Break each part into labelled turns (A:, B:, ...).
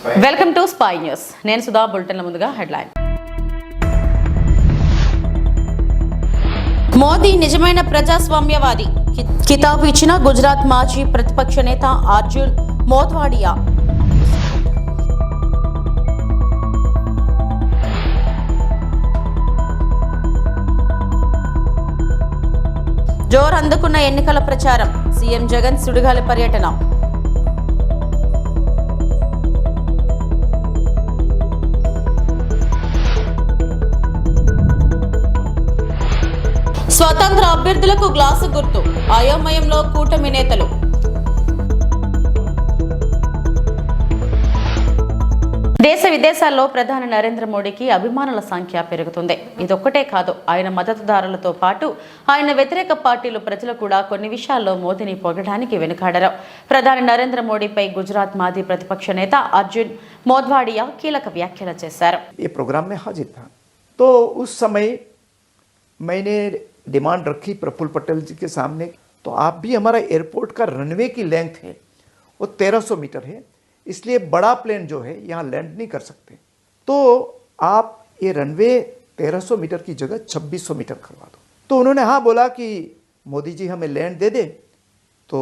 A: Welcome to spy news. నేను సుధా. బులెటిన్ల ముందుగా headline. Modi నిజమైన ప్రజాస్వామ్యవాది కితాబు ఇచ్చిన గుజరాత్ మాజీ ప్రతిపక్ష నేత అర్జున్ మోధ్వాడియా. జోరు అందుకున్న ఎన్నికల ప్రచారం. సీఎం జగన్ సుడిగాలి పర్యటన. స్వతంత్ర అభ్యర్థులకు గ్లాసు గుర్తు. అయోమయంలో కూటమి నేతలు. దేశ విదేశాల్లో ప్రధాని నరేంద్ర మోడీకి అభిమానుల సంఖ్య పెరుగుతుంది. ఇదొక్కటే కాదు, ఆయన మద్దతుదారులతో పాటు ఆయన వ్యతిరేక పార్టీలు ప్రజలు కూడా కొన్ని విషయాల్లో మోదీని పొగడానికి వెనుకాడరు. ప్రధాని నరేంద్ర మోడీపై గుజరాత్ మాజీ ప్రతిపక్ష నేత అర్జున్ మోధ్వాడియా కీలక వ్యాఖ్యలు చేశారు.
B: ఈ ప్రోగ్రామ్ में हाजिर था तो उस समय मैंने डिमांड रखी प्रफुल्ल पटेल जी के सामने, तो आप भी हमारा एयरपोर्ट का रनवे की लेंथ है वो 1300 मीटर है, इसलिए बड़ा प्लेन जो है यहाँ लैंड नहीं कर सकते, तो आप ये रनवे 1300 मीटर की जगह 2600 मीटर करवा दो। तो उन्होंने हाँ बोला कि मोदी जी हमें लैंड दे दे तो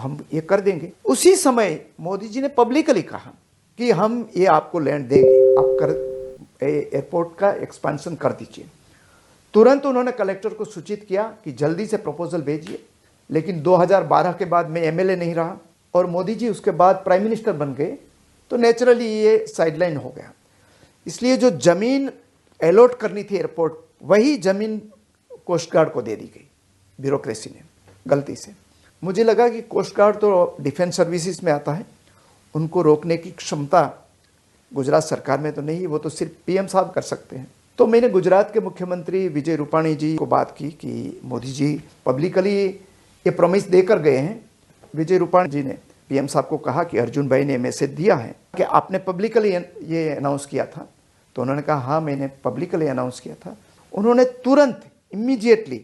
B: हम ये कर देंगे। उसी समय मोदी जी ने पब्लिकली कहा कि हम ये आपको लैंड देंगे, आप कर एयरपोर्ट का एक्सपेंशन कर दीजिए। तुरंत उन्होंने कलेक्टर को सूचित किया कि जल्दी से प्रपोजल भेजिए, लेकिन 2012 के बाद मैं एमएलए नहीं रहा और मोदी जी उसके बाद प्राइम मिनिस्टर बन गए, तो नेचुरली ये साइडलाइन हो गया। इसलिए जो ज़मीन अलॉट करनी थी एयरपोर्ट, वही ज़मीन कोस्ट गार्ड को दे दी गई ब्यूरोक्रेसी ने गलती से। मुझे लगा कि कोस्ट गार्ड तो डिफेंस सर्विसेज में आता है, उनको रोकने की क्षमता गुजरात सरकार में तो नहीं, वो तो सिर्फ पीएम साहब कर सकते हैं। तो मैंने गुजरात के मुख्यमंत्री विजय रूपाणी जी को बात की कि मोदी जी पब्लिकली ये प्रॉमिस देकर गए हैं। विजय रूपाणी जी ने पीएम साहब को कहा कि अर्जुन भाई ने मैसेज दिया है कि आपने पब्लिकली ये अनाउंस किया था, तो उन्होंने कहा हाँ मैंने पब्लिकली अनाउंस किया था। उन्होंने तुरंत इमीडिएटली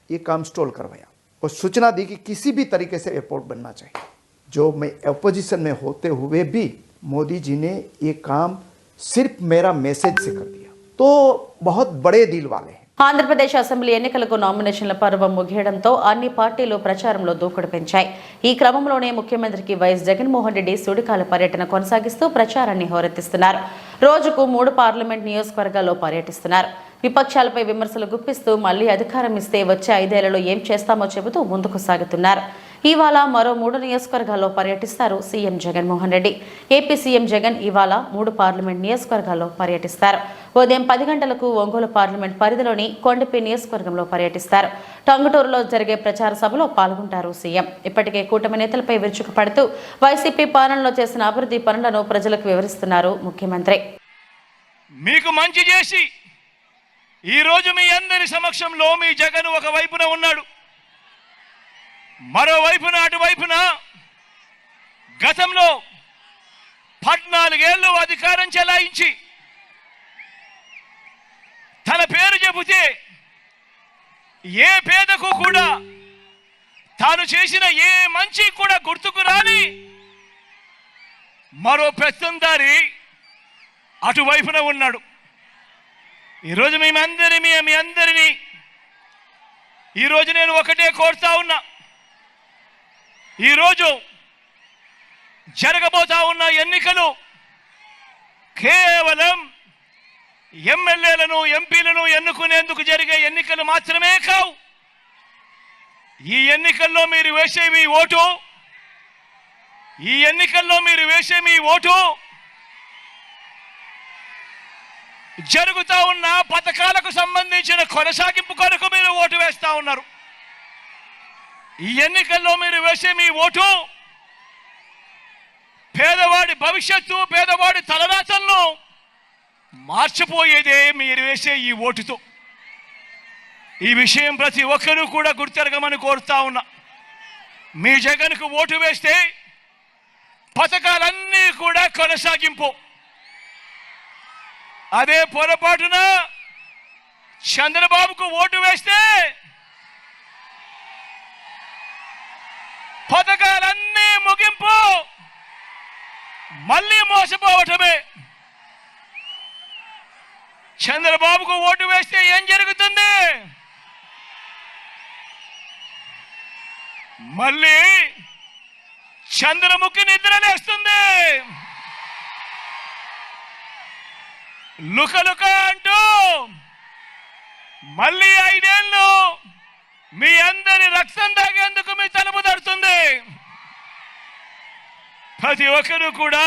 B: ये काम स्टॉल करवाया और सूचना दी कि किसी भी तरीके से एयरपोर्ट बनना चाहिए। जो मैं अपोजिशन में होते हुए भी मोदी जी ने ये काम सिर्फ मेरा मैसेज से कर दिया, तो बहुत बड़े दिल वाले हैं।
A: ఆంధ్రప్రదేశ్ అసెంబ్లీ ఎన్నికలకు నామినేషన్ల పర్వం ముగియడంతో అన్ని పార్టీలు ప్రచారంలో దూకుడు పెంచాయి. ఈ క్రమంలోనే ముఖ్యమంత్రికి వైఎస్ జగన్మోహన్ రెడ్డి సుడిగాల పర్యటన కొనసాగిస్తూ ప్రచారాన్ని హోరెత్తిస్తున్నారు. రోజుకు 3 పార్లమెంట్ నియోజకవర్గాల్లో పర్యటిస్తున్నారు. విపక్షాలపై విమర్శలు గుప్పిస్తూ మళ్లీ అధికారం ఇస్తే వచ్చే 5 ఏళ్లలో ఏం చేస్తామో చెబుతూ ముందుకు సాగుతున్నారు. ఇవాళ మరో 3 నియోజకవర్గాల్లో పర్యటిస్తారు CM Jaganmohan Reddy. AP CM Jagan ఇవాళ 3 పార్లమెంట్ నియోజకవర్గాల్లో పర్యటిస్తారు. ఉదయం 10 గంటలకు ఒంగోలు పార్లమెంట్ పరిధిలోని కొండపి నియోజకవర్గంలో పర్యటిస్తారు. టంగుటూరులో జరిగే ప్రచార సభలో పాల్గొంటారు సీఎం. ఇప్పటికే కూటమి నేతలపై విరుచుకుపడుతూ వైసీపీ పాలనలో చేసిన అభివృద్ధి పనులను ప్రజలకు వివరిస్తున్నారు ముఖ్యమంత్రి.
C: మీకు మంచి చేసి ఈ రోజు మీ అందరి సమక్షంలో మీ జగన్ ఒక వైపున ఉన్నాడు, మరోవైపున అటువైపున గతంలో 14 ఏళ్ళు అధికారం చెలాయించి తన పేరు చెబితే ఏ పేదకు కూడా తాను చేసిన ఏ మంచి కూడా గుర్తుకు రాని మరో పెత్తందారి అటువైపున ఉన్నాడు. ఈరోజు మీ అందరినీ ఈరోజు నేను ఒకటే కోరుతా ఉన్నా, ఈరోజు జరగబోతా ఉన్న ఎన్నికలు కేవలం ఎమ్మెల్యేలను ఎంపీలను ఎన్నుకునేందుకు జరిగే ఎన్నికలు మాత్రమే కావు. ఈ ఎన్నికల్లో మీరు వేసే మీ ఓటు జరుగుతా ఉన్న పథకాలకు సంబంధించిన కొనసాగింపు కొరకు మీరు ఓటు వేస్తా ఉన్నారు. ఈ ఎన్నికల్లో మీరు వేసే మీ ఓటు పేదవాడి భవిష్యత్తు, పేదవాడి తలరాతలను మార్చిపోయేదే మీరు వేసే ఈ ఓటుతో. ఈ విషయం ప్రతి ఒక్కరూ కూడా గుర్తెరగమని కోరుతా ఉన్నా. మీ జగన్కు ఓటు వేస్తే పథకాలన్నీ కూడా కొనసాగింపు. అదే పొరపాటున చంద్రబాబుకు ఓటు వేస్తే పథకాలన్నీ ముగింపు, మళ్ళీ మోసపోవటమే. చంద్రబాబుకు ఓటు వేస్తే ఏం జరుగుతుంది? మళ్ళీ చంద్రముఖి నిద్రలేస్తుంది. లుకలుక అంటూ మళ్ళీ 5 ఏళ్ళు మీ అందరి రక్తం తాగేందుకు మీ తలుపు తడుతుంది. ప్రతి ఒక్కరూ కూడా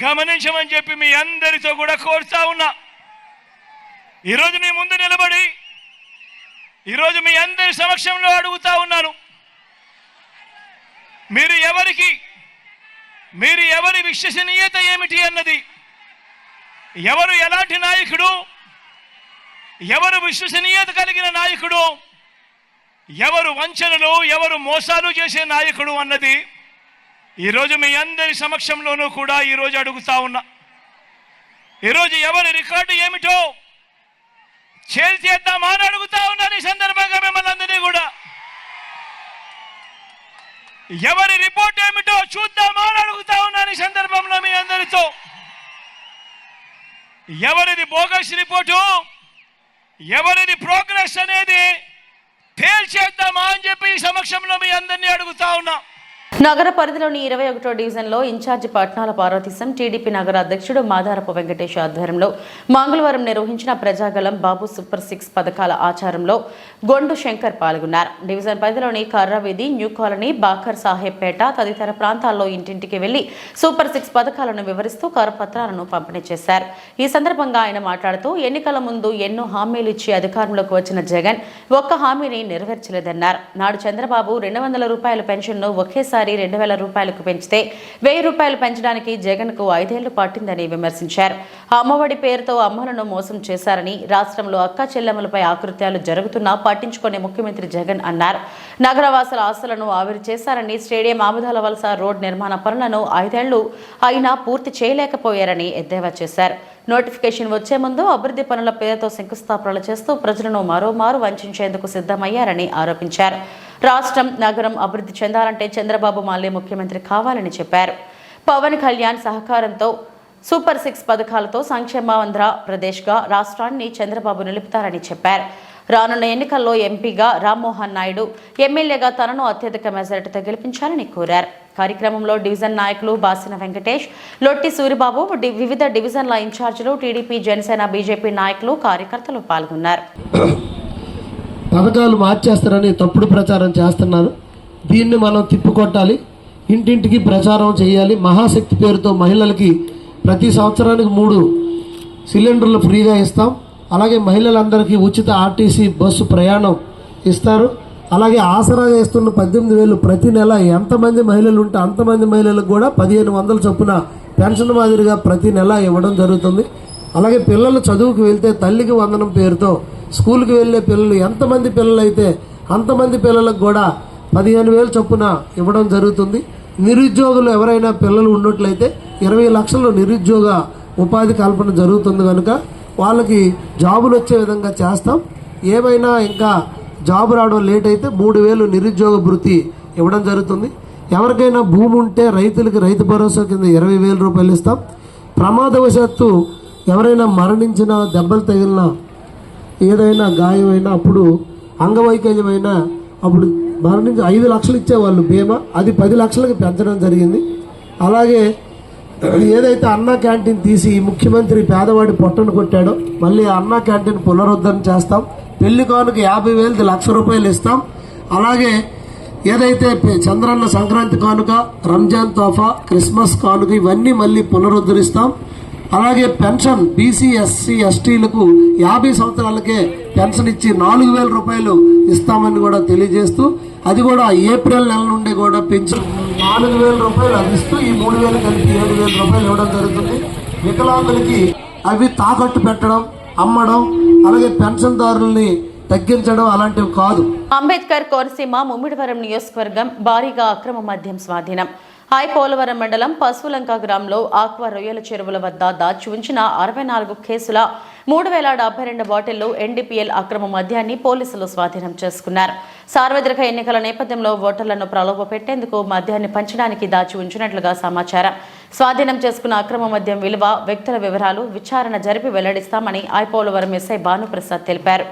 C: గమనించమని చెప్పి మీ అందరితో కూడా కోరుతా ఉన్నా. ఈరోజు మీ ముందు నిలబడి ఈరోజు మీ అందరి సమక్షంలో అడుగుతా ఉన్నాను, మీరు ఎవరి విశ్వసనీయత ఏమిటి అన్నది, ఎవరు ఎలాంటి నాయకుడు, ఎవరు విశ్వసనీయత కలిగిన నాయకుడు, ఎవరు వంచనలు ఎవరు మోసాలు చేసే నాయకుడు అన్నది ఈరోజు మీ అందరి సమక్షంలోనూ కూడా ఈరోజు అడుగుతా ఉన్నా. ఈరోజు ఎవరి రికార్డు ఏమిటో చేద్దామా అని అడుగుతా ఉన్నాను. ఈ సందర్భంగా మిమ్మల్ని అందరినీ కూడా ఎవరి రిపోర్ట్ ఏమిటో చూద్దామా అని అడుగుతా ఉన్నాను. ఈ సందర్భంలో మీ అందరితో ఎవరిది బోగస్ రిపోర్టు, ఎవరిది ప్రోగ్రెస్ అనేది తేల్చేద్దామా అని చెప్పి ఈ సమక్షంలో మీ అందరినీ అడుగుతా ఉన్నా.
A: నగర పరిధిలోని 21వ డివిజన్లో ఇన్ఛార్జి పట్నాల పార్వతీశం టీడీపీ నగర అధ్యక్షుడు మాదారపు వెంకటేష్ ఆధ్వర్యంలో మంగళవారం నిర్వహించిన ప్రజాగలం బాబు సూపర్ 6 పథకాల ఆచారంలో గొండు శంకర్ పాల్గొన్నారు. డివిజన్ పరిధిలోని కర్రవీధి, న్యూ కాలనీ, బాకర్ సాహెబ్పేట తదితర ప్రాంతాల్లో ఇంటింటికి వెళ్లి సూపర్ 6 పథకాలను వివరిస్తూ కరపత్రాలను పంపిణీ చేశారు. ఈ సందర్భంగా ఆయన మాట్లాడుతూ ఎన్నికల ముందు ఎన్నో హామీలు ఇచ్చి అధికారంలోకి వచ్చిన జగన్ ఒక్క హామీని నెరవేర్చలేదన్నారు. నాడు చంద్రబాబు 200 రూపాయల పెన్షన్ను ఒకేసారి 2000 రూపాయలకు పెంచితే 1000 రూపాయలు పెంచడానికి జగన్ కు 5 ఏళ్లు పట్టిందని విమర్శించారు. అమ్మఒడి పేరుతో అమ్మలను మోసం చేశారని, రాష్ట్రంలో అక్క చెల్లెమ్మలపై ఆకృత్యాలు జరుగుతున్నా పట్టించుకునే ముఖ్యమంత్రి జగన్ అన్నారు. నగరవాసుల ఆస్తులను ఆవిరి చేశారని, స్టేడియం ఆముదాల వలస రోడ్ నిర్మాణ పనులను 5 ఏళ్లు అయినా పూర్తి చేయలేకపోయారని ఎద్దేవా చేశారు. నోటిఫికేషన్ వచ్చే ముందు అభివృద్ధి పనుల పేరుతో శంకుస్థాపనలు చేస్తూ ప్రజలను మరోమారు వంచేందుకు సిద్ధమయ్యారని ఆరోపించారు. రాష్ట్రం, నగరం అభివృద్ధి చెందాలంటే చంద్రబాబు మళ్లీ ముఖ్యమంత్రి కావాలని చెప్పారు. పవన్ కళ్యాణ్ సహకారంతో సూపర్ 6 పథకాలతో సంక్షేమాంధ్ర ప్రదేశ్గా రాష్ట్రాన్ని చంద్రబాబు నిలుపుతారని చెప్పారు. రానున్న ఎన్నికల్లో ఎంపీగా రామ్మోహన్ నాయుడు, ఎమ్మెల్యేగా తనను అత్యధిక మెజారిటీతో గెలిపించాలని కోరారు. కార్యక్రమంలో డివిజన్ నాయకులు బాసిన వెంకటేష్, లొట్టి సూరిబాబు, వివిధ డివిజన్ల ఇన్ఛార్జీలు, టీడీపీ, జనసేన, బీజేపీ నాయకులు, కార్యకర్తలు పాల్గొన్నారు.
D: పథకాలు మార్చేస్తారని తప్పుడు ప్రచారం చేస్తున్నారు. దీన్ని మనం తిప్పికొట్టాలి, ఇంటింటికి ప్రచారం చేయాలి. మహాశక్తి పేరుతో మహిళలకి ప్రతి సంవత్సరానికి 3 సిలిండర్లు ఫ్రీగా ఇస్తాం. అలాగే మహిళలందరికీ ఉచిత ఆర్టీసీ బస్సు ప్రయాణం ఇస్తారు. అలాగే ఆసరా ఇస్తున్న 18,000 ప్రతి నెల ఎంతమంది మహిళలు ఉంటే అంతమంది మహిళలకు కూడా 1500 చొప్పున పెన్షన్ మాదిరిగా ప్రతి నెల ఇవ్వడం జరుగుతుంది. అలాగే పిల్లలు చదువుకు వెళ్తే తల్లికి వందనం పేరుతో స్కూల్కి వెళ్ళే పిల్లలు ఎంతమంది పిల్లలు అయితే అంతమంది పిల్లలకు కూడా 15,000 చొప్పున ఇవ్వడం జరుగుతుంది. నిరుద్యోగులు ఎవరైనా పిల్లలు ఉన్నట్లయితే 20 లక్షలు నిరుద్యోగ ఉపాధి కల్పన జరుగుతుంది కనుక వాళ్ళకి జాబులు వచ్చే విధంగా చేస్తాం. ఏమైనా ఇంకా జాబు రావడం లేట్ అయితే 3,000 నిరుద్యోగ భృతి ఇవ్వడం జరుగుతుంది. ఎవరికైనా భూమి ఉంటే రైతులకి రైతు భరోసా కింద 20,000 రూపాయలు ఇస్తాం. ప్రమాదవశాత్తు ఎవరైనా మరణించినా, దెబ్బలు తగిలినా, ఏదైనా గాయమైనా, అప్పుడు అంగవైకల్యమైనా అప్పుడు మరణించి 5 లక్షలు ఇచ్చేవాళ్ళు బీమా, అది 10 లక్షలకి పెంచడం జరిగింది. అలాగే ఏదైతే అన్నా క్యాంటీన్ తీసి ముఖ్యమంత్రి పేదవాడి పొట్టను కొట్టాడో మళ్ళీ అన్నా క్యాంటీన్ పునరుద్ధరణ చేస్తాం. పెళ్లి కానుక 50,000 1,00,000 రూపాయలు ఇస్తాం. అలాగే ఏదైతే చంద్రన్న సంక్రాంతి కానుక, రంజాన్ తోఫా, క్రిస్మస్ కానుక ఇవన్నీ మళ్ళీ పునరుద్ధరిస్తాం. అలాగే పెన్షన్ బీసీ, ఎస్సీ, ఎస్టీలకు 50 సంవత్సరాలకే పెన్షన్ ఇచ్చి 4,000 రూపాయలు ఇస్తామని కూడా తెలియజేస్తూ, అది కూడా ఏప్రిల్ నెల నుండి కూడా పెంచి 4,000 రూపాయలు అందిస్తూ ఈ 3,000 కలిపి 7,000 రూపాయలు ఇవ్వడం జరుగుతుంది. వికలాంగులకి అవి తాకట్టు పెట్టడం, అమ్మడం, అలాగే పెన్షన్దారుల్ని తగ్గించడం అలాంటివి కాదు.
A: అంబేద్కర్ కోనసీమ ముమ్మిడివరం నియోజకవర్గం భారీగా అక్రమ మద్యం స్వాధీనం. పోలవరం మండలం పశువులంక గ్రామంలో ఆక్వా రొయ్యల చెరువుల వద్ద దాచి ఉంచిన 64 కేసుల 3,072 బాటిళ్లు ఎన్డీపీఎల్ అక్రమ మద్యాన్ని పోలీసులు స్వాధీనం చేసుకున్నారు. సార్వత్రిక ఎన్నికల నేపథ్యంలో ఓటర్లను ప్రలోభ పెట్టేందుకు మద్యాన్ని పంచడానికి దాచి ఉంచినట్లుగా సమాచారం. స్వాధీనం చేసుకున్న అక్రమ మద్యం విలువ, వ్యక్తుల వివరాలు విచారణ జరిపి వెల్లడిస్తామని ఐపోలవరం ఎస్ఐ భానుప్రసాద్ తెలిపారు.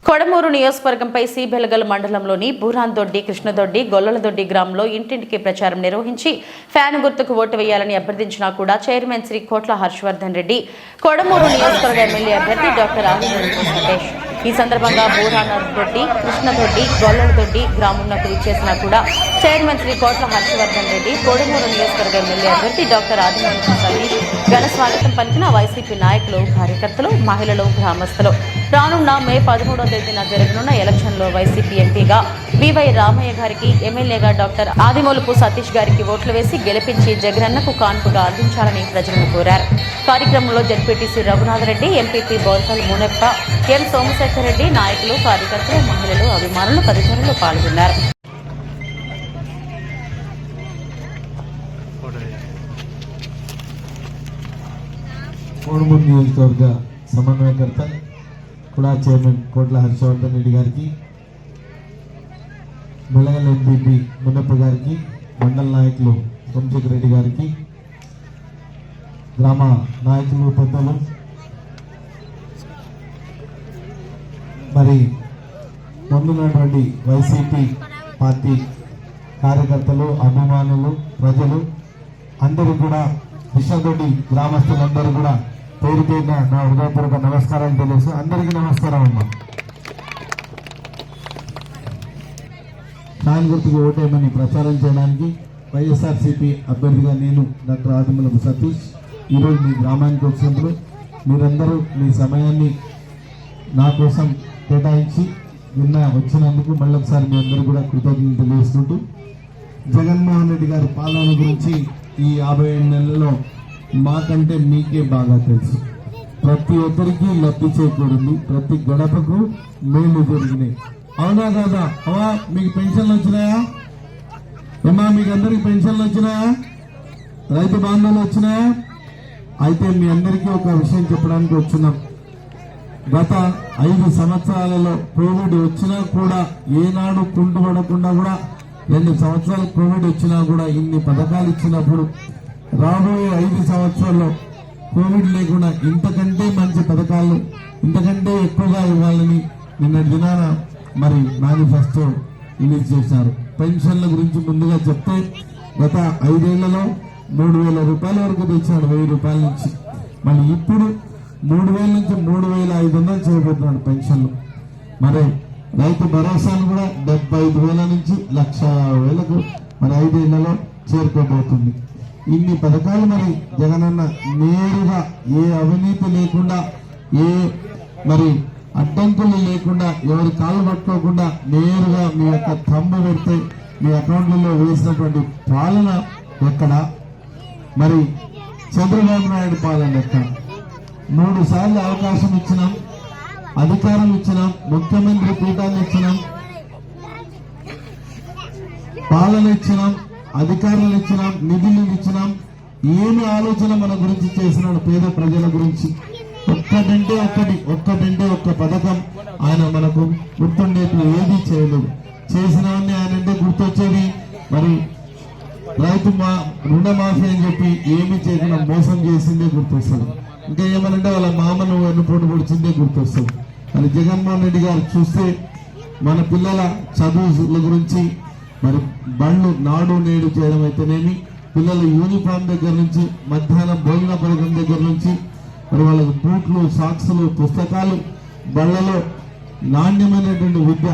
A: కొడమూరు నియోజకవర్గంపై సిబెలగల్ మండలంలోని బూరాన్దొడ్డి, కృష్ణదొడ్డి, గొల్లలదొడ్డి గ్రామంలో ఇంటింటికి ప్రచారం నిర్వహించి ఫ్యాన్ గుర్తుకు ఓటు వేయాలని అభ్యర్థించినా కూడా చైర్మన్ శ్రీ కోట్ల హర్షవర్ధన్ రెడ్డి, కొడమూరు నియోజకవర్గ ఎమ్మెల్యే అభ్యర్థి డాక్టర్ ఆదిమూలపు సతీష్ ఈ సందర్భంగా బూరాన్దొడ్డి, కృష్ణదొడ్డి, గొల్లలదొడ్డి గ్రామంలోకి విచ్చేసినా కూడా చైర్మన్ శ్రీ కోట్ల హర్షవర్ధన్ రెడ్డి, కొడమూరు నియోజకవర్గ ఎమ్మెల్యే అభ్యర్థి డాక్టర్ ఆదిమూలపు సతీష్ ఘన స్వాగతం పలికిన వైసీపీ నాయకులు, కార్యకర్తలు, మహిళలు, గ్రామస్తులు రానున్న మే 13వ తేదీన జరగనున్న ఎలక్షన్లో వైసీపీ ఎంపీగా బివై రామయ్య గారికి, ఎమ్మెల్యేగా డాక్టర్ ఆదిమూలపు సతీష్ గారికి ఓట్లు వేసి గెలిపించి జగనన్నకు కాన్పుగా అందించాలని ప్రజలను కోరారు. కార్యక్రమంలో జడ్పీటీసీ రఘునాథరెడ్డి, ఎంపీపీ బోర్కల్ మునెప్ప, ఎం సోమశేఖర్ రెడ్డి, నాయకులు, కార్యకర్తలు, మహిళలు, అభిమానులు తదితరులు పాల్గొన్నారు.
E: కోడమూరు నియోజకవర్గ సమన్వయకర్త కూడా చైర్మన్ కోట్ల హర్షవర్ధన్ రెడ్డి గారికి, బెళగల్ ఎంపీపీ మునప్ప గారికి, మండల నాయకులు సోమశేఖర్ రెడ్డి గారికి, గ్రామ నాయకులు, పెద్దలు, మరి ముందున్నటువంటి వైసీపీ పార్టీ కార్యకర్తలు, అభిమానులు, ప్రజలు అందరూ కూడా, కృష్ణదొడ్డి గ్రామస్తులందరూ కూడా పేరు పేరున నా హృదయపూర్వక నమస్కారాలు తెలుసు. అందరికీ నమస్కారం అమ్మా. ఫ్యాన్ గుర్తుకు ఓటేయమని ప్రచారం చేయడానికి వైఎస్ఆర్సీపీ అభ్యర్థిగా నేను డాక్టర్ ఆదిమూలపు సతీష్ ఈరోజు మీ గ్రామానికి వచ్చినప్పుడు మీరందరూ మీ సమయాన్ని నా కోసం కేటాయించి వచ్చినందుకు మళ్ళొకసారి మీ అందరూ కూడా కృతజ్ఞతలు తెలియజేస్తుంటూ, జగన్మోహన్ రెడ్డి గారి పాలన గురించి ఈ 57 నెలల్లో మాకంటే మీకే బాగా తెలుసు. ప్రతి ఒక్కరికి లబ్ధి చేకూరింది, ప్రతి గడపకు మేలు జరిగినాయి. అవునా కాదా? అవా మీకు పెన్షన్లు వచ్చినాయా? ఏమా మీకు అందరికి పెన్షన్లు వచ్చినాయా? రైతు బాంధవులు వచ్చినాయా? అయితే మీ అందరికీ ఒక విషయం చెప్పడానికి వచ్చినాం. గత 5 సంవత్సరాలలో కోవిడ్ వచ్చినా కూడా ఏనాడు కుంటుపడకుండా కూడా 2 సంవత్సరాలు కోవిడ్ వచ్చినా కూడా ఇన్ని పథకాలు ఇచ్చినప్పుడు రాబోయే 5 సంవత్సరాల్లో కోవిడ్ లేకుండా ఇంతకంటే మంచి పథకాలు, ఇంతకంటే ఎక్కువగా ఇవ్వాలని నిన్న దినాన మరి మేనిఫెస్టో రిలీజ్ చేశారు. పెన్షన్ల గురించి ముందుగా చెప్తే గత 5 ఏళ్లలో 3,000 రూపాయల వరకు తెచ్చాడు, 1,000 రూపాయల నుంచి. మళ్ళీ ఇప్పుడు 3,000 నుంచి 3,500 చేయబోతున్నాడు పెన్షన్లు. మరి రైతు భరోసాను కూడా 75,000 నుంచి 1,00,000కు మరి 5 ఏళ్లలో చేరుకోబోతుంది. ఇన్ని పథకాలు మరి జగనన్న నేరుగా ఏ అవినీతి లేకుండా, ఏ మరి అడ్డంకులు లేకుండా, ఎవరి కాళ్ళు పట్టుకోకుండా నేరుగా మీ యొక్క థంబు పెడితే మీ అకౌంట్లలో వేసినటువంటి పాలన ఎక్కడ? మరి చంద్రబాబు నాయుడు పాలన ఎక్కడ? 3 సార్లు అవకాశం ఇచ్చినాం, అధికారం ఇచ్చినాం, ముఖ్యమంత్రి పీఠాన్ని ఇచ్చినాం, పాలన ఇచ్చినాం, అధికారులు ఇచ్చినాం, నిధులు ఇచ్చినాం. ఏమి ఆలోచన మన గురించి చేసినాడు? పేద ప్రజల గురించి ఒక్కటంటే ఒక్క పథకం ఆయన మనకు గుర్తుండేట్లు ఏది చేయలేదు. చేసినవన్నీ ఆయన అంటే గుర్తొచ్చేది మరి రైతు రుణమాఫీ అని చెప్పి ఏమి చేయకుండా మోసం చేసిందే గుర్తొస్తుంది. ఇంకా ఏమనంటే వాళ్ళ మామను వెన్నుపోటు పొడిచిందే గుర్తొస్తుంది. మరి జగన్మోహన్ రెడ్డి గారు చూస్తే మన పిల్లల చదువుల గురించి మరి బళ్ళు నాడు నేడు చేయడం అయితేనేమి, పిల్లల యూనిఫామ్ దగ్గర నుంచి, మధ్యాహ్న భోజన పథకం దగ్గర నుంచి, మరి వాళ్ళకి బూట్లు, సాక్సులు, పుస్తకాలు, బళ్లలో నాణ్యమైనటువంటి విద్య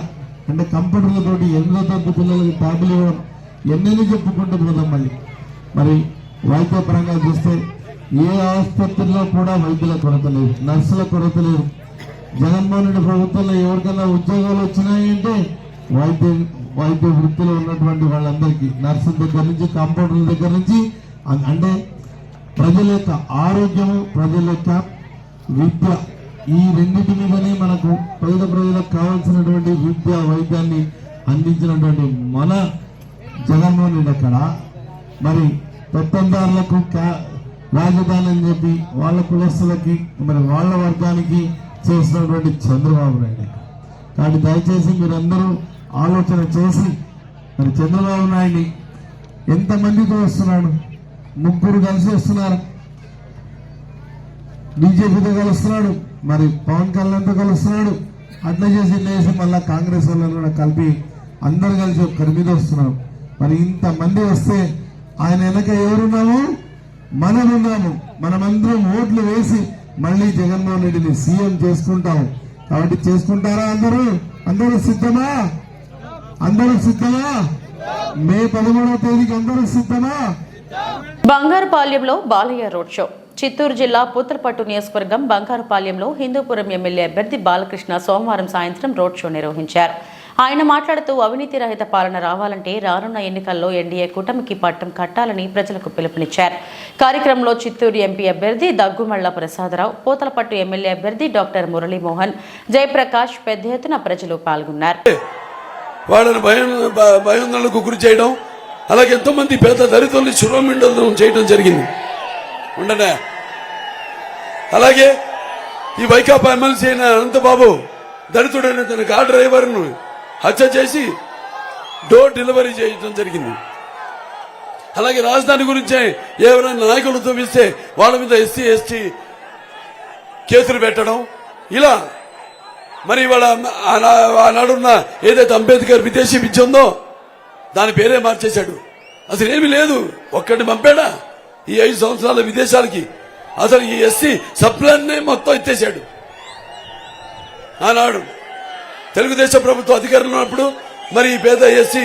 E: అంటే కంప్యూటర్లతోటి 8వ తరగతి పిల్లలకి ట్యాబ్లు ఇవ్వడం, ఎన్నెన్ని చెప్పుకుంటూ పోదాం. మరి వైద్య పరంగా చూస్తే ఏ ఆసుపత్రిలో కూడా వైద్యుల కొరత లేదు, నర్సుల కొరత లేదు. జగన్మోహన్ రెడ్డి ప్రభుత్వంలో ఎవరికైనా ఉద్యోగాలు వచ్చినాయంటే వైద్య వృత్తిలో ఉన్నటువంటి వాళ్ళందరికీ, నర్సుల దగ్గర నుంచి, కంపౌండర్ల దగ్గర నుంచి, అంటే ప్రజల యొక్క ఆరోగ్యము, ప్రజల యొక్క విద్య, ఈ రెండింటి మీదనే మనకు ప్రజలకు కావాల్సినటువంటి విద్య, వైద్యాన్ని అందించినటువంటి మన జగన్మోహన్ రెడ్డి అక్కడ మరి పెత్తందారులకు రాజధాని అని చెప్పి వాళ్ళ కులస్తులకి మరి వాళ్ళ వర్గానికి చేసినటువంటి చంద్రబాబు నాయుడు. కాబట్టి దయచేసి మీరందరూ ఆలోచన చేసి మరి చంద్రబాబు నాయుడిని ఎంతమందితో వస్తున్నాడు, 3 కలిసి వస్తున్నారు, బీజేపీతో కలుస్తున్నాడు, మరి పవన్ కళ్యాణ్తో కలుస్తున్నాడు, అట్లా చేసి మళ్ళా కాంగ్రెస్ వాళ్ళని కూడా కలిపి అందరు కలిసి ఒక్కరి మీద వస్తున్నాం. మరి ఇంతమంది వస్తే ఆయన వెనక ఎవరున్నాము, మనమున్నాము. మనమందరం ఓట్లు వేసి మళ్ళీ జగన్మోహన్ రెడ్డిని సీఎం చేసుకుంటాము. కాబట్టి చేసుకుంటారా అందరూ సిద్ధమా? అందరూ సిద్ధమా? మే 13వ తేదీకి అందరూ సిద్ధమా?
A: బంగారుపాలెంలో బాలయ్య రోడ్ షో. చిత్తూరు జిల్లా పూతలపట్టు నియోజకవర్గం బంగారుపాలెంలో హిందూపురం ఎమ్మెల్యే అభ్యర్థి బాలకృష్ణ సోమవారం సాయంత్రం రోడ్ షో నిర్వహించారు. ఆయన మాట్లాడుతూ అవినీతి రహిత పాలన రావాలంటే రానున్న ఎన్నికల్లో ఎన్డీఏ కూటమికి పట్టం కట్టాలని ప్రజలకు పిలుపునిచ్చారు. కార్యక్రమంలో చిత్తూరు ఎంపీ అభ్యర్థి దగ్గుమళ్ల ప్రసాదరావు, పూతలపట్టు ఎమ్మెల్యే అభ్యర్థి డాక్టర్ మురళీమోహన్, జయప్రకాష్ పెద్ద ఎత్తున ప్రజలు పాల్గొన్నారు.
F: వాళ్ళని భయోందనలకు గురి చేయడం, అలాగే ఎంతో మంది పేద దళితుల్ని శిరోమిండనం చేయడం జరిగింది. ఉండనే అలాగే ఈ వైకాపా ఎమ్మెల్సీ అయిన అనంతబాబు దళితుడైన తన కార్ డ్రైవర్ను హత్య చేసి డోర్ డెలివరీ చేయడం జరిగింది. అలాగే రాజధాని గురించి ఎవరైనా నాయకులు చూపిస్తే వాళ్ళ మీద ఎస్సీ ఎస్టీ కేసులు పెట్టడం, ఇలా మరి వాళ్ళ ఆనాడున్న ఏదైతే అంబేద్కర్ విదేశీ విద్య ఉందో దాని పేరే మార్చేశాడు. అసలు ఏమీ లేదు, ఒక్కడిని పంపాడా ఈ 5 సంవత్సరాల విదేశాలకి? అసలు ఈ ఎస్సీ సప్లాన్నే మొత్తం ఎత్తేశాడు. ఆనాడు తెలుగుదేశం ప్రభుత్వం అధికారంలో ఉన్నప్పుడు మరి ఈ పేద ఎస్సీ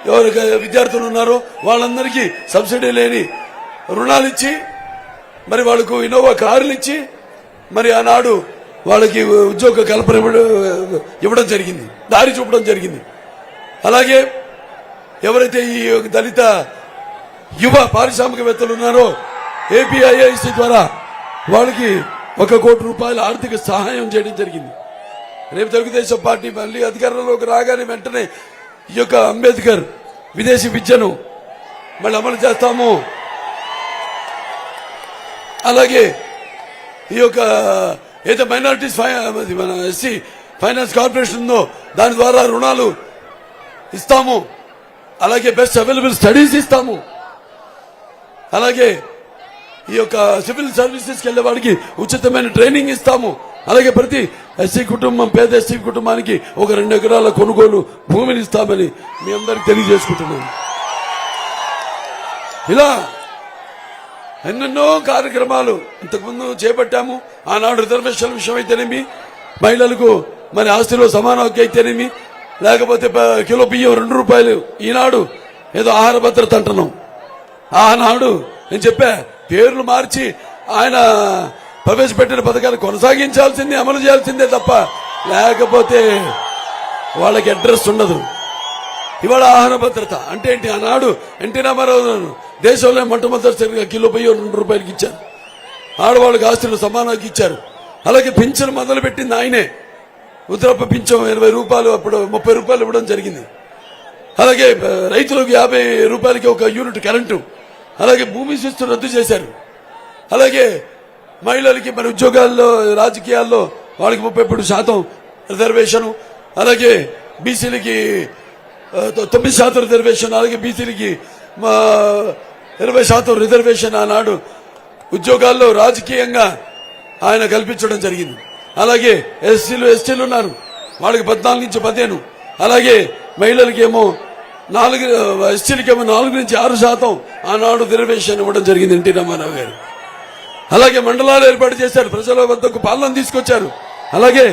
F: ఎవరు విద్యార్థులు ఉన్నారో వాళ్ళందరికీ సబ్సిడీ లేని రుణాలు ఇచ్చి మరి వాళ్ళకు ఇన్నోవా కార్లు ఇచ్చి మరి ఆనాడు వాళ్ళకి ఉద్యోగ కల్పన ఇవ్వడం జరిగింది, దారి చూపడం జరిగింది. అలాగే ఎవరైతే ఈ దళిత యువ పారిశ్రామికవేత్తలు ఉన్నారో ఏపీఐఐసి ద్వారా వాళ్ళకి 1 కోటి రూపాయల ఆర్థిక సహాయం చేయడం జరిగింది. రేపు తెలుగుదేశం పార్టీ మళ్ళీ అధికారంలోకి రాగానే వెంటనే ఈ యొక్క అంబేద్కర్ విదేశీ విద్యను మళ్ళీ అమలు చేస్తాము. అలాగే ఈ యొక్క ఏదో మైనారిటీస్ మన ఎస్సీ ఫైనాన్స్ కార్పొరేషన్ ఉందో దాని ద్వారా రుణాలు ఇస్తాము. అలాగే బెస్ట్ అవైలబుల్ స్టడీస్ ఇస్తాము. అలాగే ఈ యొక్క సివిల్ సర్వీసెస్కి వెళ్లే వాడికి ఉచితమైన ట్రైనింగ్ ఇస్తాము. అలాగే ప్రతి ఎస్సీ కుటుంబం, పేద ఎస్సీ కుటుంబానికి 2 ఎకరాల కొనుగోలు భూమిని ఇస్తామని మీ అందరికి తెలియజేసుకుంటున్నాను. ఇలా ఎన్నెన్నో కార్యక్రమాలు ఇంతకుముందు చేపట్టాము. ఆనాడు రిజర్వేషన్ విషయం అయితేనేమి, మహిళలకు మరి ఆస్తిలో సమాన హక్కు అయితేనేమి, లేకపోతే కిలో బియ్యం 2 రూపాయలు, ఈనాడు ఏదో ఆహార భద్రత అంటున్నాం. ఆనాడు నేను చెప్పా పేర్లు మార్చి ఆయన ప్రవేశపెట్టిన పథకాలు కొనసాగించాల్సిందే, అమలు చేయాల్సిందే తప్ప లేకపోతే వాళ్ళకి అడ్రస్ ఉండదు. ఇవాళ ఆహార భద్రత అంటే ఏంటి? ఆనాడు ఎన్టీ రామారావు దేశంలో మొట్టమొదటిసారిగా కిలో బియ్యం 2 రూపాయలకి ఇచ్చారు. ఆడవాళ్ళకి ఆస్తులు సమానంగా ఇచ్చారు. అలాగే పింఛను మొదలు పెట్టింది ఆయనే. వృద్ధాప్య పింఛం 20 రూపాయలు, అప్పుడు 30 రూపాయలు ఇవ్వడం జరిగింది. అలాగే రైతులకు 50 రూపాయలకి 1 యూనిట్ కరెంటు. అలాగే భూమి శిస్తు రద్దు చేశారు. అలాగే మహిళలకి మరి ఉద్యోగాల్లో, రాజకీయాల్లో వాళ్ళకి 33% రిజర్వేషన్, అలాగే బీసీలకి 9% రిజర్వేషన్, అలాగే బీసీలకి 20% రిజర్వేషన్ ఆనాడు ఉద్యోగాల్లో రాజకీయంగా ఆయన కల్పించడం జరిగింది. అలాగే ఎస్టీలు ఉన్నారు, వాళ్ళకి 14 నుంచి 15. అలాగే మహిళలకేమో 4, ఎస్టీలకేమో 4 నుంచి 6% ఆనాడు రిజర్వేషన్ ఇవ్వడం జరిగింది ఎన్టీ రామారావు గారు. అలాగే మండలాలు ఏర్పాటు చేశారు, ప్రజల వద్దకు పాలన తీసుకొచ్చారు. అలాగే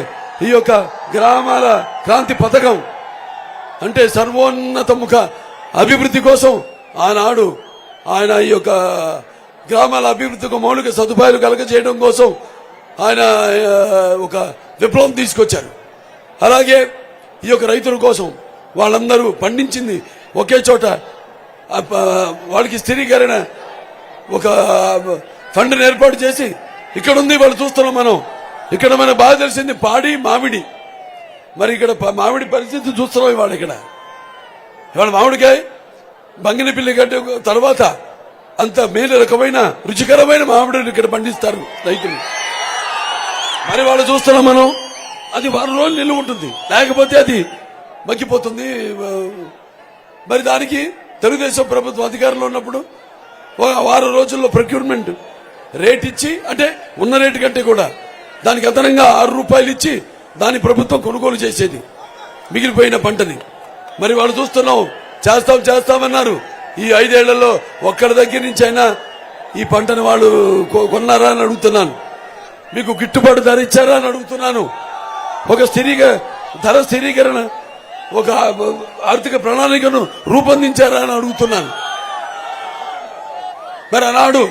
F: ఈ యొక్క గ్రామాల క్రాంతి పథకం అంటే సర్వోన్నతముఖ అభివృద్ధి కోసం ఆనాడు ఆయన ఈ యొక్క గ్రామాల అభివృద్ధికి మౌలిక సదుపాయాలు కలగజేయడం కోసం ఆయన ఒక విప్లవం తీసుకొచ్చారు. అలాగే ఈ యొక్క రైతుల కోసం వాళ్ళందరూ పండించింది ఒకే చోట వాళ్ళకి స్థిరీకరణ ఒక ఫండ్ని ఏర్పాటు చేసి ఇక్కడ ఉంది. వాళ్ళు చూస్తున్నాం మనం, ఇక్కడ మనకు బాగా తెలిసింది పాడి మామిడి. మరి ఇక్కడ మామిడి పరిస్థితి చూస్తున్నాం ఇవాళ. ఇవాళ మామిడికాయ బంగినపిల్లి గడ్డ తర్వాత అంత మేలు రకమైన రుచికరమైన మామిడిని ఇక్కడ పండిస్తారు రైతులు. మరి వాళ్ళు చూస్తున్నాం మనం, అది వారం రోజులు నిల్వ ఉంటుంది, లేకపోతే అది మగ్గిపోతుంది. మరి దానికి తెలుగుదేశం ప్రభుత్వం అధికారంలో ఉన్నప్పుడు వారం రోజుల్లో ప్రొక్యూర్మెంట్ రేట్ ఇచ్చి, అంటే ఉన్న రేటు కంటే కూడా దానికి అదనంగా 6 రూపాయలు ఇచ్చి దాని ప్రభుత్వం కొనుగోలు చేసేది మిగిలిపోయిన పంటని. మరి వాళ్ళు చూస్తున్నాం, చేస్తామన్నారు. ఈ 5 ఏళ్లలో ఒక్కడి దగ్గర నుంచి అయినా ఈ పంటను వాళ్ళు కొన్నారా అని అడుగుతున్నాను. మీకు గిట్టుబాటు ధర ఇచ్చారా అని అడుగుతున్నాను. ఒక ధర స్థిరీకరణ, ఒక ఆర్థిక ప్రణాళికను రూపొందించారా అని అడుగుతున్నాను. మరి ఆనాడు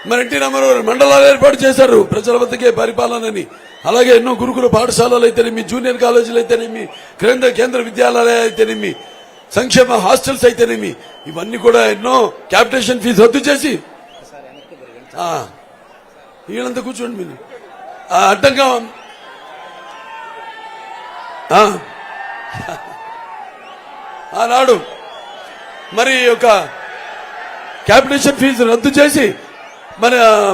F: మరి ఎన్టీ రామారావు మండలాలు ఏర్పాటు చేశారు ప్రజల వద్దకే పరిపాలనని. అలాగే ఎన్నో గురుకుల పాఠశాలలు అయితేనేమి, జూనియర్ కాలేజీలు అయితేనేమి, కేంద్ర విద్యాలయాలు అయితేనేమి, సంక్షేమ హాస్టల్స్ అయితేనేమి, ఇవన్నీ కూడా ఎన్నో క్యాపిటేషన్ ఫీజు రద్దు చేసి వీళ్ళంతా కూర్చోండి మీరు అడ్డంగా ఆనాడు మరి ఒక క్యాపిటేషన్ ఫీజు రద్దు చేసి మన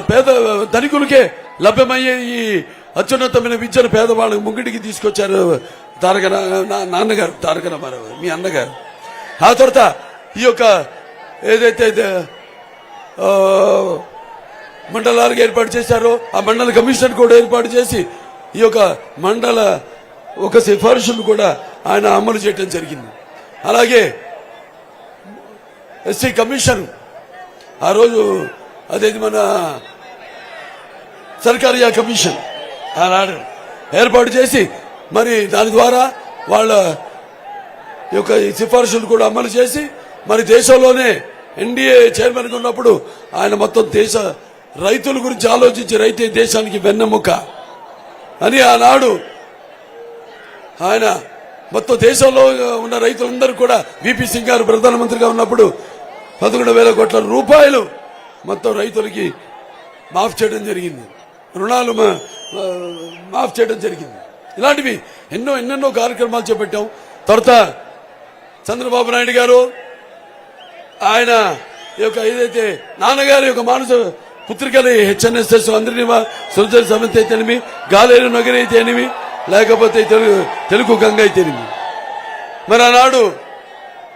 F: పేద ధనికులకే లభ్యమయ్యే ఈ అత్యున్నతమైన విద్యను పేదవాళ్ళకి ముంగిటికి తీసుకొచ్చారు నాన్నగారు తారక రామారావు, మీ అన్నగారు. ఆ తర్వాత ఈ యొక్క ఏదైతే మండలాలకు ఏర్పాటు చేశారో ఆ మండల కమిషన్ కూడా ఏర్పాటు చేసి ఈ యొక్క మండల ఒక సిఫార్సును కూడా ఆయన అమలు చేయడం జరిగింది. అలాగే ఎస్సీ కమిషన్ ఆ రోజు అదేది మన సర్కారియా కమిషన్ ఆనాడు ఏర్పాటు చేసి మరి దాని ద్వారా వాళ్ళ యొక్క సిఫార్సులు కూడా అమలు చేసి మరి దేశంలోనే ఎన్డీఏ చైర్మన్ ఉన్నప్పుడు ఆయన మొత్తం దేశ రైతుల గురించి ఆలోచించి రైతే దేశానికి వెన్నెముక అని ఆనాడు ఆయన మొత్తం దేశంలో ఉన్న రైతులందరూ కూడా విపి సింగ్ గారు ప్రధానమంత్రిగా ఉన్నప్పుడు 11,000 కోట్ల రూపాయలు మొత్తం రైతులకి మాఫ్ చేయడం జరిగింది, రుణాలు మాఫ్ చేయడం జరిగింది. ఇలాంటివి ఎన్నెన్నో కార్యక్రమాలు చేపట్టాం. తర్వాత చంద్రబాబు నాయుడు గారు ఆయన యొక్క ఏదైతే నాన్నగారి యొక్క మానస పుత్రికలు హెచ్ఎన్ఎస్ఎస్ అందరినీ సృజన సమితి అయితేనేమి, గాలేరు నగరి అయితేనేమి, లేకపోతే తెలుగు గంగ అయితేనేమి. మరి ఆనాడు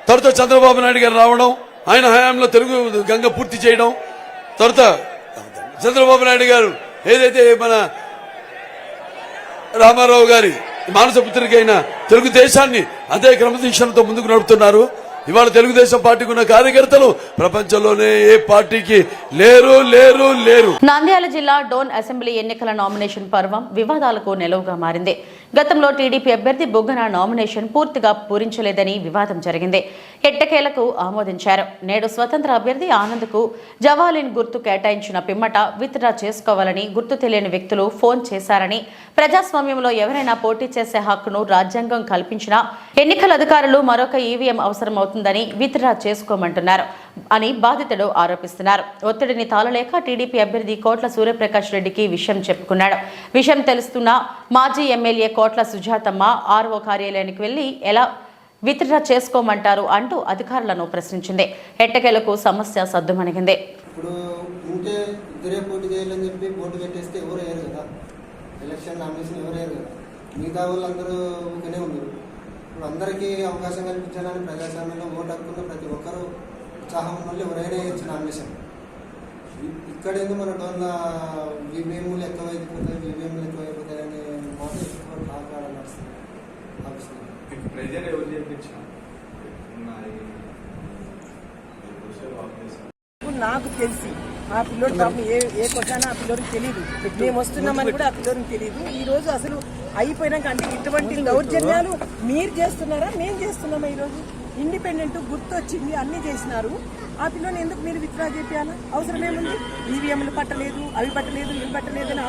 F: తర్వాత చంద్రబాబు నాయుడు గారు రావడం, ఆయన హయాంలో తెలుగు గంగ పూర్తి చేయడం, తర్వాత చంద్రబాబు నాయుడు గారు ఏదైతే మన రామారావు గారి మానస పుత్రిక అయిన తెలుగుదేశాన్ని అదే క్రమశిక్షణతో ముందుకు నడుపుతున్నారు. ఇవాళ తెలుగుదేశం పార్టీకి ఉన్న కార్యకర్తలు ప్రపంచంలోనే ఏ పార్టీకి లేరు.
A: నంద్యాల జిల్లా డోన్ అసెంబ్లీ ఎన్నికల నామినేషన్ పర్వం వివాదాలకు నెలవుగా మారింది. గతంలో టీడీపీ అభ్యర్థి బుగ్గన నామినేషన్ పూర్తిగా పూరించలేదని వివాదం జరిగింది. ఎట్టకేలకు ఆమోదించారు. నేడు స్వతంత్ర అభ్యర్థి ఆనంద్కు జవాలిన్ గుర్తు కేటాయించిన పిమ్మట విత్డ్రా చేసుకోవాలని గుర్తు తెలియని వ్యక్తులు ఫోన్ చేశారని, ప్రజాస్వామ్యంలో ఎవరైనా పోటీ చేసే హక్కును రాజ్యాంగం కల్పించినా ఎన్నికల అధికారులు మరొక ఈవీఎం అవసరమవుతుందని విత్డ్రా చేసుకోమంటున్నారు అని బాధితుడు ఆరోపిస్తున్నారు. ఒత్తిడిని తాళలేక టీడీపీ అభ్యర్థి కోట్ల సూర్యప్రకాష్ రెడ్డికి విషయం చెప్పుకున్నాడు. విషయం తెలుస్తున్న మాజీ ఎమ్మెల్యే కోట్ల సుజాతమ్మ ఆర్ఓ కార్యాలయానికి వెళ్లి ఎలా విత్డ్రా చేసుకోమంటారు అంటూ అధికారులను ప్రశ్నించింది. ఎట్టకేలకు సమస్య సద్దుమణిగింది.
G: ఇప్పుడు ఉంటే ఇద్దరే పోటీ చేయాలని చెప్పి పోటీ పెట్టేస్తే ఎవరు అయ్యారు కదా, ఎలక్షన్ నామినేషన్ ఎవరు అయ్యారు కదా, మిగతా వాళ్ళందరూ ఊరికనే ఉన్నారు. ఇప్పుడు అందరికీ అవకాశం కల్పించాలని ప్రజాస్వామ్యంలో ఓటు హక్కున్న ప్రతి ఒక్కరూ ఉత్సాహం వల్ల ఎవరైనా వేయచ్చు నామినేషన్. ఇక్కడ ఎందుకు మన డోన్ల ఈవీఎంలు ఎక్కువైపోతాయి, ఈవీఎంలు ఎక్కువైపోతాయి అనే మాట ఎక్కువ కాకాడ నడుస్తుంది.
H: నాకు తెలిసి ఆ పిల్లోడు పాపం ఏ కొట్టానో ఆ పిల్లోడికి తెలియదు, మేము వస్తున్నామని కూడా ఆ పిల్లోడికి తెలియదు. ఈ రోజు అసలు అయిపోయినాక అంటే ఇటువంటి దౌర్జన్యాలు మీరు చేస్తున్నారా మేము చేస్తున్నామా? ఈరోజు ఇండిపెండెంట్ గుర్తు వచ్చింది, అన్ని చేసినారు. ఆ పిల్లని ఎందుకు మీరు విత్డ్రా చేయాలా? అవసరం ఏముంది? ఈవీఎంలు పట్టలేదు, అవి పట్టలేదు, ఇవి పట్టలేదు అని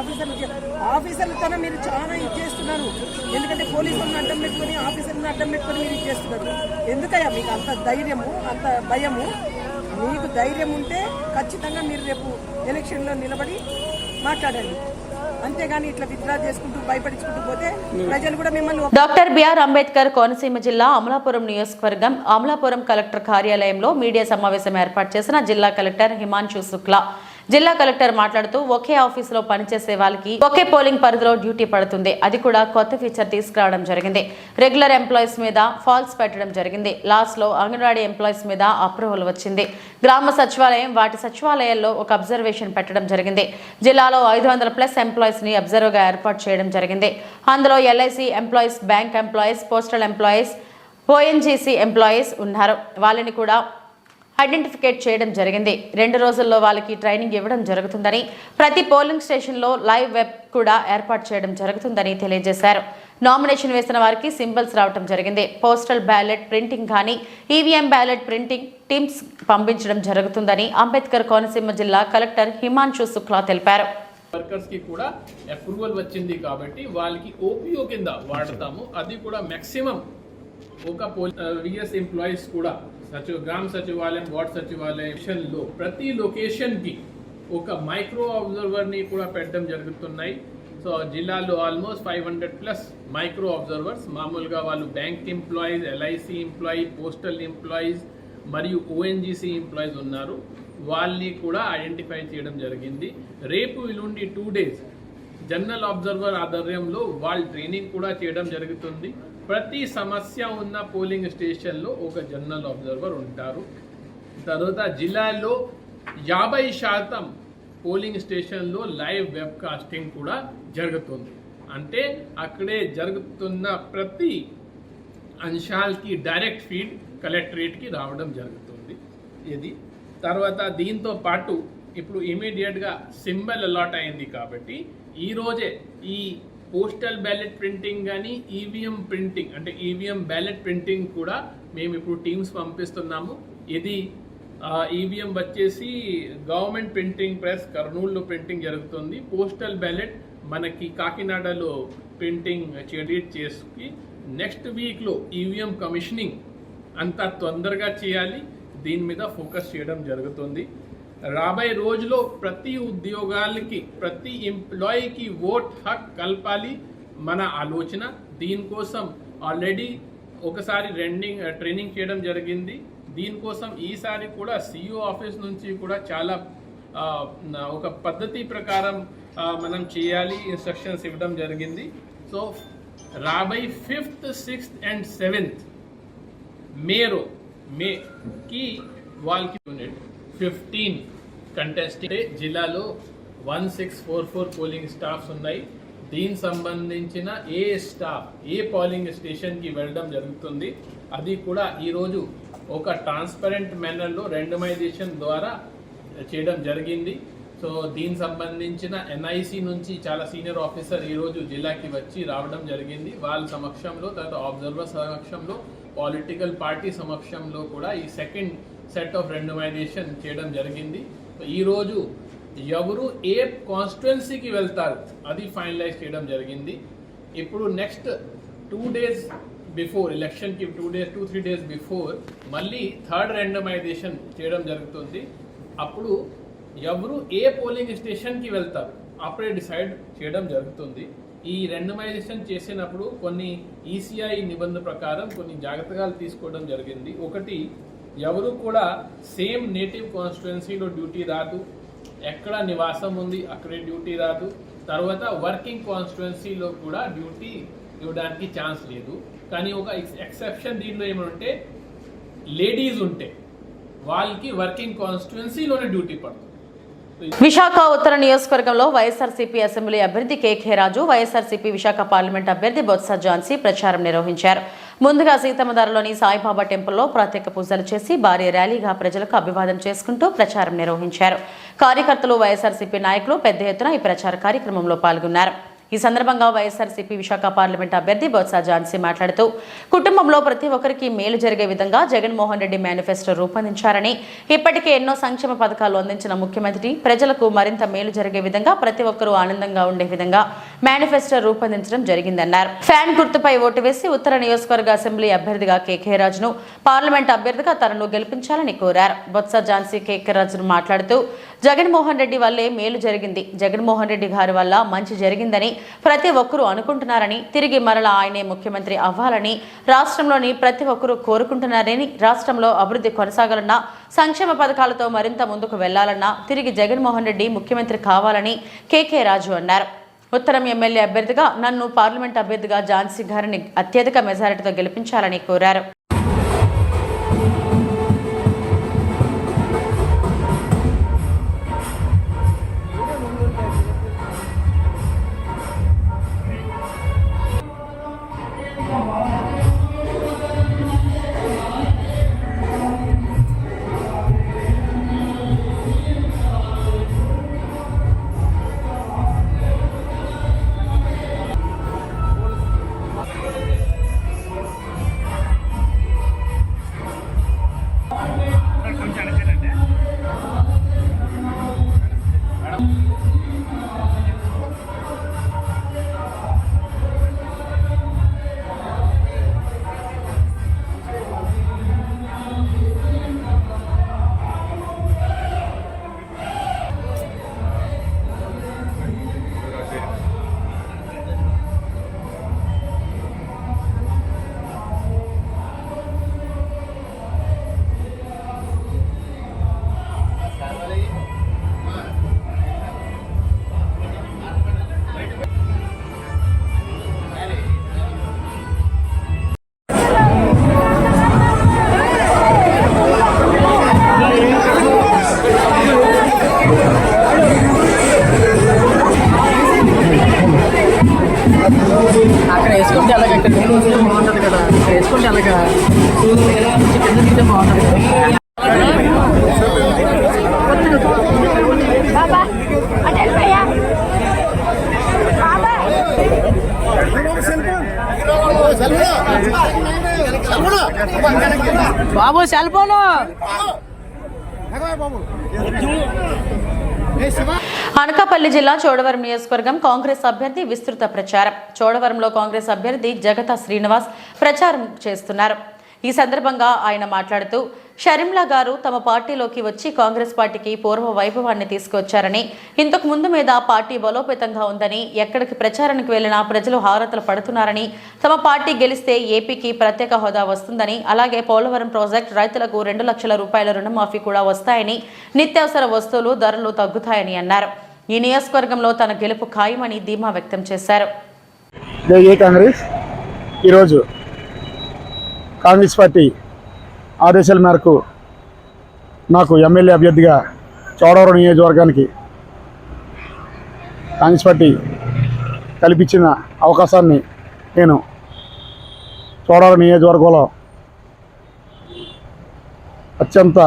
H: ఆఫీసర్లు తన మీరు చాలా ఇచ్చేస్తున్నారు. ఎందుకంటే పోలీసులను అడ్డం పెట్టుకుని ఆఫీసర్లను అడ్డం పెట్టుకుని మీరు ఇచ్చేస్తున్నారు. ఎందుకయ్యా మీకు అంత ధైర్యము, అంత భయము? మీకు ధైర్యం ఉంటే ఖచ్చితంగా మీరు రేపు ఎలక్షన్లో నిలబడి మాట్లాడండి. అంతేగాని ఇట్లా విత్డ్రా చేసుకుంటూ భయపడించుకుంటూ పోతే ప్రజలు కూడా మిమ్మల్ని
A: డాక్టర్ బిఆర్ అంబేద్కర్ కోనసీమ జిల్లా అమలాపురం నియోజకవర్గం అమలాపురం కలెక్టర్ కార్యాలయంలో మీడియా సమావేశం ఏర్పాటు చేసిన జిల్లా కలెక్టర్ హిమాన్షు శుక్లా. జిల్లా కలెక్టర్ మాట్లాడుతూ ఒకే ఆఫీసులో పనిచేసే వాళ్ళకి ఒకే పోలింగ్ పరిధిలో డ్యూటీ పడుతుంది. అది కూడా కొత్త ఫీచర్ తీసుకురావడం జరిగింది. రెగ్యులర్ ఎంప్లాయీస్ మీద ఫాల్స్ పెట్టడం జరిగింది. లాస్ట్ లో అంగన్వాడీ ఎంప్లాయీస్ మీద అప్రూవల్ వచ్చింది. గ్రామ సచివాలయం వాటి సచివాలయాల్లో ఒక అబ్జర్వేషన్ పెట్టడం జరిగింది. జిల్లాలో 500+ ఎంప్లాయీస్ ని అబ్జర్వ్ గా ఏర్పాటు చేయడం జరిగింది. అందులో LIC employees, bank employees, postal employees, ONGC employees ఉన్నారు. వాళ్ళని కూడా ఐడెంటిఫికేట్ చేయడం జరిగింది. 2 రోజుల్లో వాళ్ళకి ట్రైనింగ్ ఇవ్వడం జరుగుతుందని, ప్రతి పోలింగ్ స్టేషన్లో లైవ్ వెబ్ కూడా ఏర్పాటు చేయడం జరుగుతుందని తెలియజేశారు. నామినేషన్ వేసిన వారికి సింబల్స్ రావడం జరిగింది. పోస్టల్ బ్యాలెట్ ప్రింటింగ్ కానీ ఈవీఎం బ్యాలెట్ ప్రింటింగ్ టీమ్స్ పంపించడం జరుగుతుందని అంబేద్కర్ కోనసీమ జిల్లా కలెక్టర్ హిమాన్షు శుక్లా తెలిపారు.
I: వర్కర్స్ కి కూడా అప్రూవల్ వచ్చింది కాబట్టి వాళ్ళకి ఓపీఓ కింద వాడతాము. అది కూడా మాక్సిమం ఒక విఎస్ ఎంప్లాయీస్ కూడా గ్రామ సచివాలయం, వార్డ్ సచివాలయంలో ప్రతి లొకేషన్ కి ఒక మైక్రో అబ్జర్వర్ ని కూడా పెట్టడం జరుగుతున్నాయి. సో జిల్లాలో ఆల్మోస్ట్ 500+ మైక్రో అబ్జర్వర్స్, మామూలుగా వాళ్ళు bank employees, LIC employee, postal employees మరియు ఓఎన్జీసీ ఎంప్లాయీస్ ఉన్నారు. వాళ్ళని కూడా ఐడెంటిఫై చేయడం జరిగింది. రేపు ఎల్లుండి 2 days జనరల్ అబ్జర్వర్ ఆధ్వర్యంలో వాళ్ళ ట్రైనింగ్ కూడా చేయడం జరుగుతుంది. ప్రతి సమస్య ఉన్న పోలింగ్ స్టేషన్లో ఒక జనరల్ అబ్జర్వర్ ఉంటారు. తర్వాత జిల్లాలో 50% పోలింగ్ స్టేషన్లో లైవ్ వెబ్ కాస్టింగ్ కూడా జరుగుతుంది. అంటే అక్కడే జరుగుతున్న ప్రతి అంశాలకి డైరెక్ట్ ఫీడ్ కలెక్టరేట్కి రావడం జరుగుతుంది. ఇది తర్వాత దీంతో పాటు ఇప్పుడు ఇమీడియట్గా సింబల్ అలాట్ అయింది కాబట్టి ఈరోజే ఈ పోస్టల్ బ్యాలెట్ ప్రింటింగ్ కానీ ఈవీఎం ప్రింటింగ్ అంటే ఈవీఎం బ్యాలెట్ ప్రింటింగ్ కూడా మేము ఇప్పుడు టీమ్స్ పంపిస్తున్నాము. ఇది ఈవీఎం వచ్చేసి గవర్నమెంట్ ప్రింటింగ్ ప్రెస్ కర్నూలులో ప్రింటింగ్ జరుగుతుంది. పోస్టల్ బ్యాలెట్ మనకి కాకినాడలో ప్రింటింగ్ చేసి నెక్స్ట్ వీక్లో ఈవీఎం కమిషనింగ్ అంతా తొందరగా చేయాలి. దీని మీద ఫోకస్ చేయడం జరుగుతుంది. రాబోయే రోజులో ప్రతి ఉద్యోగాలకి, ప్రతి ఎంప్లాయీకి ఓట్ హక్ కల్పాలి మన ఆలోచన. దీనికోసం ఆల్రెడీ ఒకసారి ట్రైనింగ్ చేయడం జరిగింది. దీనికోసం ఈసారి కూడా సిఇఓ ఆఫీస్ నుంచి కూడా చాలా ఒక పద్ధతి ప్రకారం మనం చేయాలి ఇన్స్ట్రక్షన్స్ ఇవ్వడం జరిగింది. సో రాబోయే 5th, 6th and 7th మేకి వాళ్ళకి యూనిట్ 15 కంటెస్టెంట్ జిల్లాలో 1644 పోలింగ్ స్టాఫ్స్ ఉన్నాయి. దీనికి సంబంధించిన ఏ పోలింగ్ స్టేషన్కి వెళ్ళడం జరుగుతుంది. అది కూడా ఈరోజు ఒక ట్రాన్స్పరెంట్ మేనర్లో రెండమైజేషన్ ద్వారా చేయడం జరిగింది. సో దీనికి సంబంధించిన ఎన్ఐసి నుంచి చాలా సీనియర్ ఆఫీసర్ ఈరోజు జిల్లాకి వచ్చి రావడం జరిగింది. వాళ్ళ సమక్షంలో, తర్వాత ఆబ్జర్వర్ సమక్షంలో, పొలిటికల్ పార్టీ సమక్షంలో కూడా ఈ సెకండ్ సెట్ ఆఫ్ రెండమైజేషన్ చేయడం జరిగింది. ఈరోజు ఎవరు ఏ కాన్స్టిట్యుయెన్సీకి వెళ్తారు అది ఫైనలైజ్ చేయడం జరిగింది. ఇప్పుడు నెక్స్ట్ 2 days బిఫోర్ ఎలక్షన్కి 2-3 days బిఫోర్ మళ్ళీ థర్డ్ రెండమైజేషన్ చేయడం జరుగుతుంది. అప్పుడు ఎవరు ఏ పోలింగ్ స్టేషన్కి వెళ్తారు అప్పుడే డిసైడ్ చేయడం జరుగుతుంది. ఈ రెండమైజేషన్ చేసినప్పుడు కొన్ని ఈసీఐ నిబంధన ప్రకారం కొన్ని జాగ్రత్తలు తీసుకోవడం జరిగింది. ఒకటి, ఎవరు కూడా సేమ్ నేటివ్ కాన్స్టిట్యుయెన్సీలో డ్యూటీ రాదు, ఎక్కడ నివాసం ఉంది అక్కడే డ్యూటీ రాదు. తర్వాత వర్కింగ్ కాన్స్టిట్యుయెన్సీలో కూడా డ్యూటీ ఇవ్వడానికి ఛాన్స్ లేదు. కానీ ఒక ఎక్సెప్షన్ దీంట్లో ఏమంటే లేడీస్ ఉంటే వాళ్ళకి వర్కింగ్ కాన్స్టిట్యుయెన్సీలోనే డ్యూటీ పడుతుంది.
A: విశాఖ ఉత్తర నియోజకవర్గంలో వైఎస్ఆర్సీపీ అసెంబ్లీ అభ్యర్థి కేకే రాజు, వైఎస్ఆర్సీపీ విశాఖ పార్లమెంట్ అభ్యర్థి బొత్స ఝాన్సీ ప్రచారం నిర్వహించారు. ముందుగా సీతమ్మధారలోని సాయిబాబా టెంపుల్లో ప్రత్యేక పూజలు చేసి భారీ ర్యాలీగా ప్రజలకు అభివాదం చేసుకుంటూ ప్రచారం నిర్వహించారు. కార్యకర్తలు, వైఎస్ఆర్సీపీ నాయకులు పెద్ద ఎత్తున ఈ ప్రచార కార్యక్రమంలో పాల్గొన్నారు. ఈ సందర్భంగా వైఎస్ఆర్సీపీ విశాఖ పార్లమెంట్ అభ్యర్థి బొత్స ఝాన్సీ మాట్లాడుతూ కుటుంబంలో ప్రతి ఒక్కరికి మేలు జరిగే విధంగా జగన్మోహన్ రెడ్డి మేనిఫెస్టో రూపొందించారని, ఇప్పటికే ఎన్నో సంక్షేమ పథకాలు అందించిన ముఖ్యమంత్రి ప్రజలకు మరింత మేలు జరిగే విధంగా ప్రతి ఒక్కరూ ఆనందంగా ఉండే విధంగా మేనిఫెస్టో రూపొందించడం జరిగిందన్నారు. ఫ్యాన్ గుర్తుపై ఓటు వేసి ఉత్తర నియోజకవర్గ అసెంబ్లీ అభ్యర్థిగా కేకే రాజును, పార్లమెంట్ అభ్యర్థిగా తనను గెలిపించాలని కోరారు. బొత్స ఝాన్సీ కేకే రాజును మాట్లాడుతూ జగన్మోహన్ రెడ్డి వల్లే మేలు జరిగింది, జగన్మోహన్ రెడ్డి గారి వల్ల మంచి జరిగిందని ప్రతి ఒక్కరూ అనుకుంటున్నారని, తిరిగి మరలా ఆయనే ముఖ్యమంత్రి అవ్వాలని రాష్ట్రంలోని ప్రతి ఒక్కరూ కోరుకుంటున్నారని, రాష్ట్రంలో అభివృద్ధి కొనసాగాలన్నా, సంక్షేమ పథకాలతో మరింత ముందుకు వెళ్లాలన్నా తిరిగి జగన్మోహన్ రెడ్డి ముఖ్యమంత్రి కావాలని కేకే రాజు అన్నారు. ఉత్తరం ఎమ్మెల్యే అభ్యర్థిగా నన్ను పార్లమెంట్ అభ్యర్థిగా ఝాన్సీ గారిని అత్యధిక మెజారిటీతో గెలిపించాలని కోరారు.
H: అక్కడ వేసుకుంటే అలాగే ఇక్కడ బాగుంటుంది కదా, వేసుకుంటే అలాగా కింద దిగితే బాగుంటుంది కదా. బాబు సెల్ ఫోన్.
A: అనకాపల్లి జిల్లా చోడవరం నియోజకవర్గం కాంగ్రెస్ అభ్యర్థి విస్తృత ప్రచారం. చోడవరంలో కాంగ్రెస్ అభ్యర్థి జగతా శ్రీనివాస్ ప్రచారం చేస్తున్నారు. ఈ సందర్భంగా ఆయన మాట్లాడుతూ, షర్మిలా గారు తమ పార్టీలోకి వచ్చి కాంగ్రెస్ పార్టీకి పూర్వ వైభవాన్ని తీసుకొచ్చారని, ఇంతకు ముందు మీద పార్టీ బలోపేతంగా ఉందని, ఎక్కడికి ప్రచారానికి వెళ్లినా ప్రజలు హారతలు పడుతున్నారని, తమ పార్టీ గెలిస్తే ఏపీకి ప్రత్యేక హోదా వస్తుందని, అలాగే పోలవరం ప్రాజెక్టు రైతులకు 2 లక్షల రూపాయల రుణమాఫీ కూడా వస్తాయని, నిత్యావసర వస్తువులు ధరలు తగ్గుతాయని అన్నారు. ఈ నియోజకవర్గంలో తన గెలుపు ఖాయమని ధీమా వ్యక్తం చేశారు.
J: ఈరోజు కాంగ్రెస్ పార్టీ ఆదేశాల మేరకు నాకు ఎమ్మెల్యే అభ్యర్థిగా చోడవరం నియోజకవర్గానికి కాంగ్రెస్ పార్టీ కల్పించిన అవకాశాన్ని నేను చోడవరం నియోజకవర్గంలో అత్యంత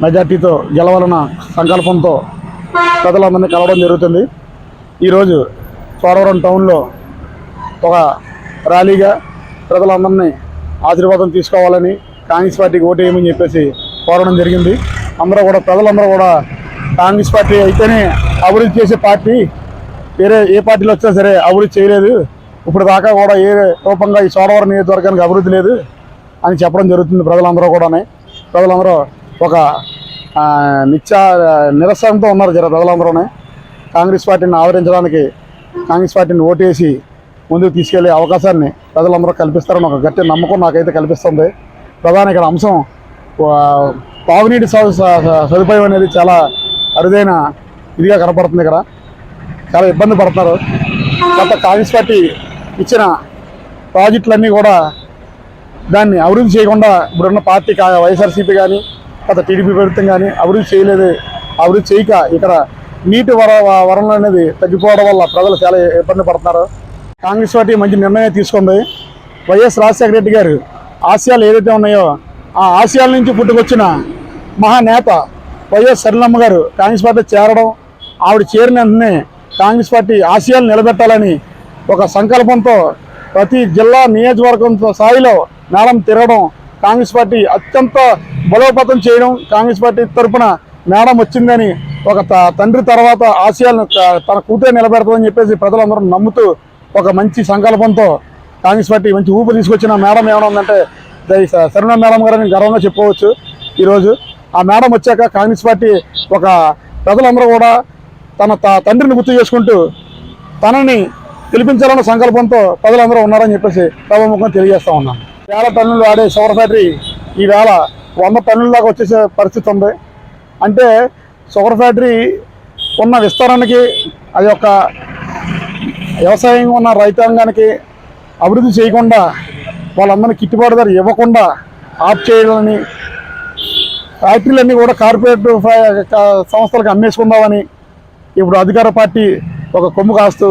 J: మెజార్టీతో గెలవాలన్న సంకల్పంతో ప్రజలందరినీ కలవడం జరుగుతుంది. ఈరోజు చోడవరం టౌన్లో ఒక ర్యాలీగా ప్రజలందరినీ ఆశీర్వాదం తీసుకోవాలని, కాంగ్రెస్ పార్టీకి ఓటు వేయమని చెప్పేసి కోరడం జరిగింది. ప్రజలందరూ కూడా కాంగ్రెస్ పార్టీ అయితేనే అభివృద్ధి చేసే పార్టీ, వేరే ఏ పార్టీలు వచ్చినా సరే అభివృద్ధి చేయలేదు, ఇప్పుడు దాకా కూడా ఏ రూపంగా ఈ చోడవరం నియోజకవర్గానికి అభివృద్ధి లేదు అని చెప్పడం జరుగుతుంది. ప్రజలందరూ ఒక నిరసనతో ఉన్నారు. ప్రజలందరూ కాంగ్రెస్ పార్టీని ఆదరించడానికి, కాంగ్రెస్ పార్టీని ఓటేసి ముందుకు తీసుకెళ్లే అవకాశాన్ని ప్రజలందరూ కల్పిస్తారని ఒక గట్టి నమ్మకం నాకైతే కల్పిస్తుంది. ప్రధాన ఇక్కడ అంశం తాగునీటి సదుపాయం అనేది చాలా అరుదైన ఇదిగా కనపడుతుంది. ఇక్కడ చాలా ఇబ్బంది పడుతున్నారు. గత కాంగ్రెస్ పార్టీ ఇచ్చిన ప్రాజెక్టులన్నీ కూడా దాన్ని అభివృద్ధి చేయకుండా ఇప్పుడున్న పార్టీ వైఎస్ఆర్సీపీ కానీ గత టీడీపీ ప్రభుత్వం కానీ అభివృద్ధి చేయలేదు. అభివృద్ధి చేయక ఇక్కడ నీటి వనరులు అనేది తగ్గిపోవడం వల్ల ప్రజలు చాలా ఇబ్బంది పడుతున్నారు. కాంగ్రెస్ పార్టీ మంచి నిర్ణయం తీసుకుంది. వైఎస్ రాజశేఖర రెడ్డి గారు ఆశయాలు ఏదైతే ఉన్నాయో ఆ ఆశయాల నుంచి పుట్టుకొచ్చిన మహానేత వైఎస్ షర్మిలమ్మ గారు కాంగ్రెస్ పార్టీ చేరడం, ఆవిడ చేరిన వెంటనే కాంగ్రెస్ పార్టీ ఆశయాలు నిలబెట్టాలని ఒక సంకల్పంతో ప్రతి జిల్లా నియోజకవర్గం స్థాయిలో మేడం తిరగడం, కాంగ్రెస్ పార్టీ అత్యంత బలోపేతం చేయడం, కాంగ్రెస్ పార్టీ తరఫున మేడం వచ్చిందని ఒక తండ్రి తర్వాత ఆశయాలను తన కూతురే నిలబెడతామని చెప్పేసి ప్రజలందరూ నమ్ముతూ ఒక మంచి సంకల్పంతో కాంగ్రెస్ పార్టీ మంచి ఊపు తీసుకొచ్చిన మేడం ఏమైనా ఉందంటే షర్మిలా మేడం గారని గర్వంగా చెప్పుకోవచ్చు. ఈరోజు ఆ మేడం వచ్చాక కాంగ్రెస్ పార్టీ ఒక ప్రజలందరూ కూడా తన తండ్రిని గుర్తు చేసుకుంటూ తనని గెలిపించాలన్న సంకల్పంతో ప్రజలందరూ ఉన్నారని చెప్పేసి సభాముఖంగా తెలియజేస్తా ఉన్నాను. 1000 టన్నులు ఆడే షుగర్ ఫ్యాక్టరీ ఈవేళ 100 టన్నుల దాకా వచ్చేసే పరిస్థితి ఉంది. అంటే షుగర్ ఫ్యాక్టరీ ఉన్న విస్తారానికి అది యొక్క వ్యవసాయం ఉన్న రైతాంగానికి అభివృద్ధి చేయకుండా వాళ్ళందరినీ గిట్టుబాటు ధర ఇవ్వకుండా ఆఫ్ చేయాలని, ఫ్యాక్టరీలన్నీ కూడా కార్పొరేట్ సంస్థలకు అమ్మేసుకుందామని ఇప్పుడు అధికార పార్టీ ఒక కొమ్ము కాస్తూ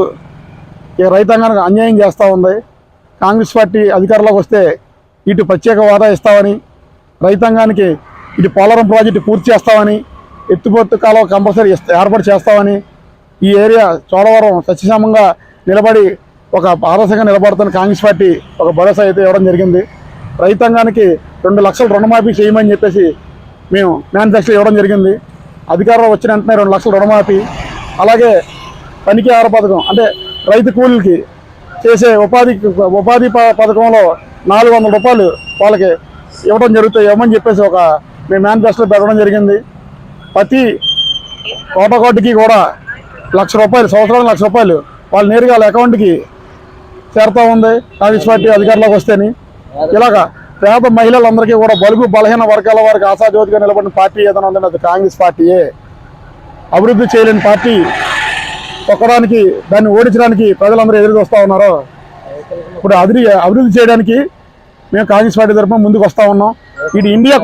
J: ఈ రైతాంగానికి అన్యాయం చేస్తూ ఉంది. కాంగ్రెస్ పార్టీ అధికారంలోకి వస్తే ఇటు ప్రత్యేక హోదా ఇస్తామని, రైతాంగానికి ఇటు పోలవరం ప్రాజెక్టు పూర్తి చేస్తామని, ఎత్తిపోతు కాలువ కంపల్సరీ ఏర్పాటు చేస్తామని, ఈ ఏరియా చోడవరం సత్యశామంగా నిలబడి ఒక ఆదర్శంగా నిలబడుతున్న కాంగ్రెస్ పార్టీ ఒక భరోసా అయితే ఇవ్వడం జరిగింది. రైతాంగానికి 2 లక్షలు రుణమాఫీ చేయమని చెప్పేసి మేము మేనిఫెస్టో ఇవ్వడం జరిగింది. అధికారంలో వచ్చిన వెంటనే 2 లక్షలు రుణమాఫీ, అలాగే పనికి ఆహార పథకం అంటే రైతు కూలీలకి చేసే ఉపాధి పథకంలో 400 రూపాయలు వాళ్ళకి ఇవ్వమని చెప్పేసి మేము మేనిఫెస్టోలో పెట్టడం జరిగింది. ప్రతి కోటకోటికి కూడా ₹1,00,000 సంవత్సరానికి ₹1,00,000 వాళ్ళు నేరుగా వాళ్ళ అకౌంట్కి చేరుతూ ఉంది కాంగ్రెస్ పార్టీ అధికారంలోకి వస్తేని. ఇలాగా పేద మహిళలందరికీ కూడా బలుగు బలహీన వర్గాల వారికి ఆశాజ్యోతిగా నిలబడిన పార్టీ ఏదైనా ఉందంటే అది కాంగ్రెస్ పార్టీయే. అభివృద్ధి చేయలేని పార్టీ తొక్కడానికి, దాన్ని ఓడించడానికి ప్రజలందరూ ఎదురు చూస్తూ ఉన్నారో ఇప్పుడు అభివృద్ధి చేయడానికి మేము కాంగ్రెస్ పార్టీ తరఫున ముందుకు వస్తూ ఉన్నాం. ఇది ఇండియా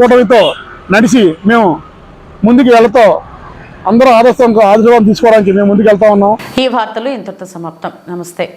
J: కూటమితో నడిచి మేము ముందుకు వెళ్తూ అందరూ ఆదర్శం తీసుకోవడానికి మేము ముందుకు వెళ్తా ఉన్నాం.
A: ఈ వార్తలు ఇంతటితో సమాప్తం. నమస్తే.